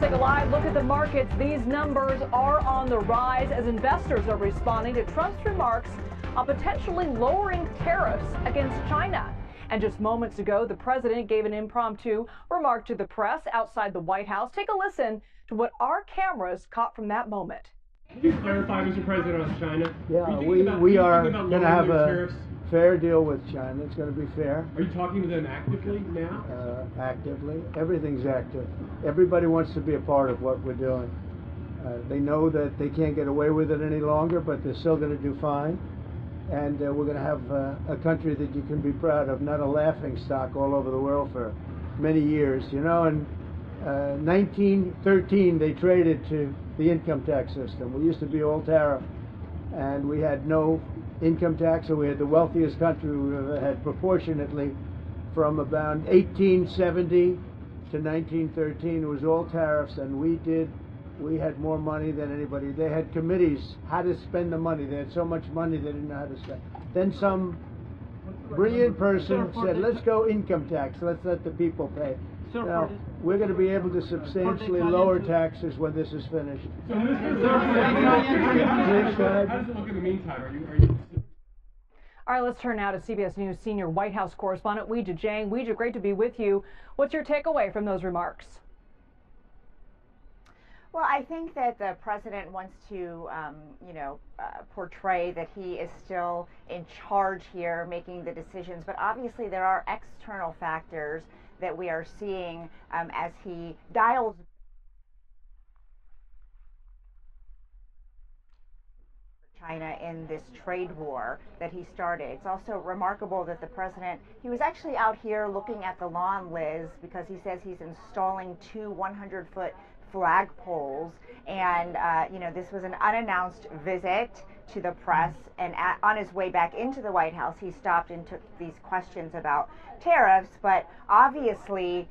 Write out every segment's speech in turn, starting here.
take a live look at the markets. These numbers are on the rise as investors are responding to Trump's remarks on potentially lowering tariffs against China. And just moments ago, the president gave an impromptu remark to the press outside the White House. Take a listen to what our cameras caught from that moment. Can you clarify, Mr. President, on China? Yeah, we are going to have a fair deal with China. It's going to be fair. Are you talking to them actively now? Actively. Everything's active. Everybody wants to be a part of what we're doing. They know that they can't get away with it any longer, but they're still going to do fine. And we're going to have a country that you can be proud of, not a laughing stock all over the world for many years. You know, in 1913, they traded to the income tax system. We used to be all tariff, and we had no income tax, so we had the wealthiest country we ever had proportionately. From about 1870 to 1913, it was all tariffs, and we had more money than anybody. They had committees how to spend the money. They had so much money they didn't know how to spend. Then some brilliant person said, let's go income tax, let's let the people pay. Now, we're going to be able to substantially lower taxes when this is finished. So, how does it look in the meantime? All right, let's turn now to CBS News senior White House correspondent Weijia Jiang. Weijia, great to be with you. What's your takeaway from those remarks? Well, I think that the president wants to, portray that he is still in charge here, making the decisions. But obviously, there are external factors that we are seeing as he dials China in this trade war that he started. It's also remarkable that the president, he was actually out here looking at the lawn, Liz, because he says he's installing 2 100-foot flagpoles, and this was an unannounced visit to the press, and on his way back into the White House he stopped and took these questions about tariffs. But obviously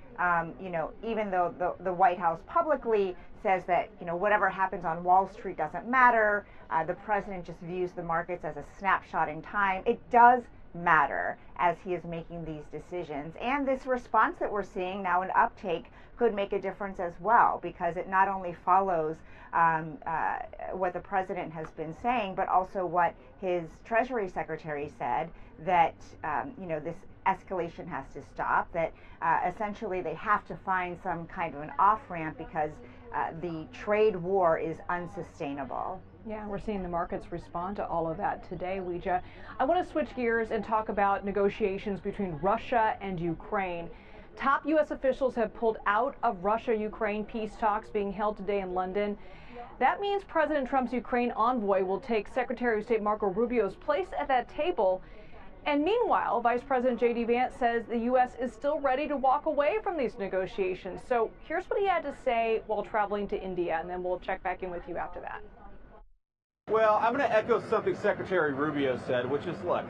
even though the White House publicly says that whatever happens on Wall Street doesn't matter, the president just views the markets as a snapshot in time. It does matter as he is making these decisions, and this response that we're seeing now, an uptake, could make a difference as well, because it not only follows what the president has been saying, but also what his Treasury Secretary said, that this escalation has to stop, that essentially they have to find some kind of an off-ramp because the trade war is unsustainable. Yeah, we're seeing the markets respond to all of that today, Weijia. I want to switch gears and talk about negotiations between Russia and Ukraine. Top U.S. officials have pulled out of Russia-Ukraine peace talks being held today in London. That means President Trump's Ukraine envoy will take Secretary of State Marco Rubio's place at that table. And meanwhile, Vice President J.D. Vance says the U.S. is still ready to walk away from these negotiations. So here's what he had to say while traveling to India, and then we'll check back in with you after that. Well, I'm going to echo something Secretary Rubio said, which is, look,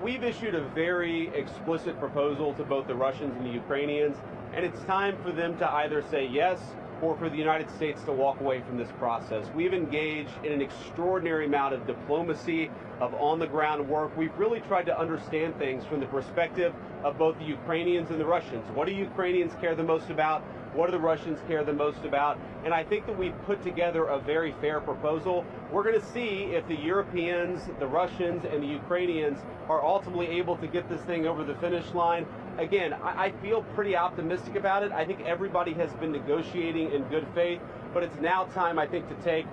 we've issued a very explicit proposal to both the Russians and the Ukrainians, and it's time for them to either say yes or for the United States to walk away from this process. We've engaged in an extraordinary amount of diplomacy, of on-the-ground work. We've really tried to understand things from the perspective of both the Ukrainians and the Russians. What do Ukrainians care the most about? What do the Russians care the most about? And I think that we've put together a very fair proposal. We're going to see if the Europeans, the Russians, and the Ukrainians are ultimately able to get this thing over the finish line. Again, I feel pretty optimistic about it. I think everybody has been negotiating in good faith, but it's now time, I think, to take,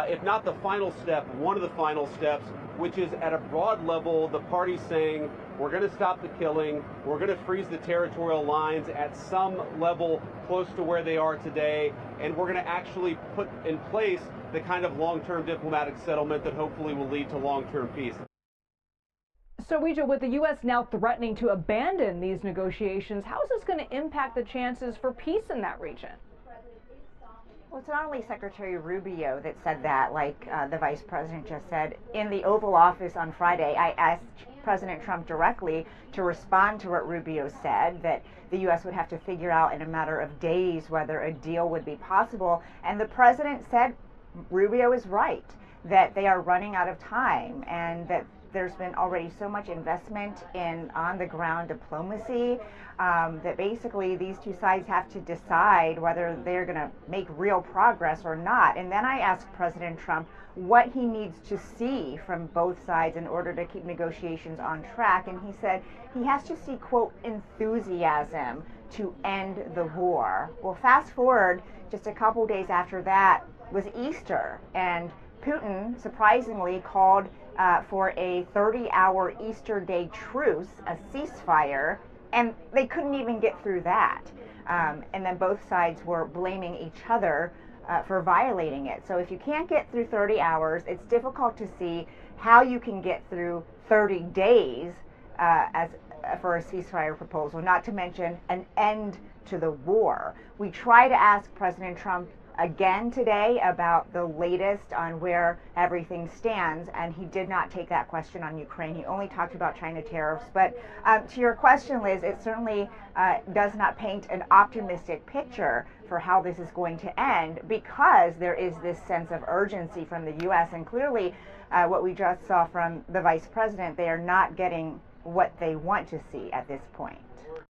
if not the final step, one of the final steps, which is at a broad level, the parties saying, we're going to stop the killing, we're going to freeze the territorial lines at some level close to where they are today, and we're going to actually put in place the kind of long-term diplomatic settlement that hopefully will lead to long-term peace. So, Weijia, with the U.S. now threatening to abandon these negotiations, how is this going to impact the chances for peace in that region? Well, it's not only Secretary Rubio that said that, like the Vice President just said. In the Oval Office on Friday, I asked President Trump directly to respond to what Rubio said, that the U.S. would have to figure out in a matter of days whether a deal would be possible. And the President said Rubio is right, that they are running out of time, and that there's been already so much investment in on-the-ground diplomacy that basically these two sides have to decide whether they're going to make real progress or not. And then I asked President Trump what he needs to see from both sides in order to keep negotiations on track. And he said he has to see, quote, enthusiasm to end the war. Well, fast forward just a couple days after that was Easter, and Putin surprisingly called for a 30-hour Easter Day truce, a ceasefire, and they couldn't even get through that. And then both sides were blaming each other for violating it. So if you can't get through 30 hours, it's difficult to see how you can get through 30 days for a ceasefire proposal, not to mention an end to the war. We try to ask President Trump again today about the latest on where everything stands, and he did not take that question on Ukraine. He only talked about China tariffs. But to your question, Liz, it certainly does not paint an optimistic picture for how this is going to end, because there is this sense of urgency from the U.S. and clearly what we just saw from the vice president, they are not getting what they want to see at this point.